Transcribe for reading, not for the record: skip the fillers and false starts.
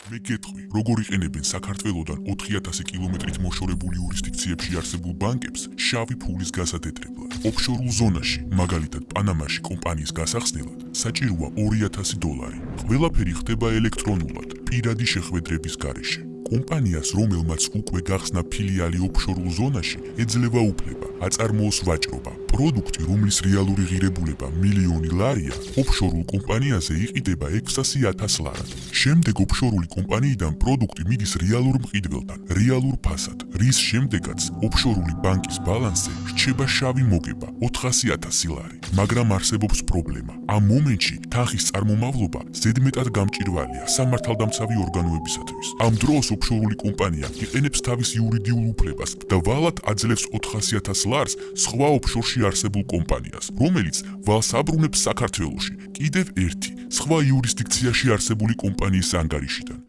მე გეტყვი, როგორ იყენებენ საქართველოდან 4000 კილომეტრით მოშორებულ იურისდიქციებში არსებულ ბანკებს შავი ფულის გასადეტრებლად. ოფშორულ ზონაში, მაგალითად პანამაში კომპანიის გასახსნელად, საჭიროა $2000. ყველაფერი ხდება ელექტრონულად, პირადი შეხვედრების გარეშე. კომპანიას, რომელმაც უკვე გახსნა ფილიალი ოფშორულ ზონაში, ეძლევა უფლება, აწარმოოს ვაჭრობა. პროდუქტი, რომლის რეალური ღირებულება $1,000,000-ია, ოფშორულ კომპანიაზე იყიდება $600,000. შემდეგ ოფშორული კომპანიიდან პროდუქტი მიდის რეალურ მყიდველთან, რეალურ ფასად, რის შემდეგაც ოფშორული ბანკის ბალანსზე რჩება შავი მოგება $400,000. მაგრამ არსებობს პრობლემა. ამ მომენტში თანხის წარმომავლობა ზედმეტად გამჭირვალეა სამართალდამცავი ორგანოებისათვის. ამ დროს ოფშორული კომპანია იყენებს თავის იურიდიულ უფლებას და ვალად აძლევს $400,000 სხვა ოფშორში არსებულ კომპანიას, რომელიც ვალს აბრუნებს საქართველოში, კიდევ ერთი სხვა იურისდიქციაში არსებული კომპანიის ანგარიშიდან.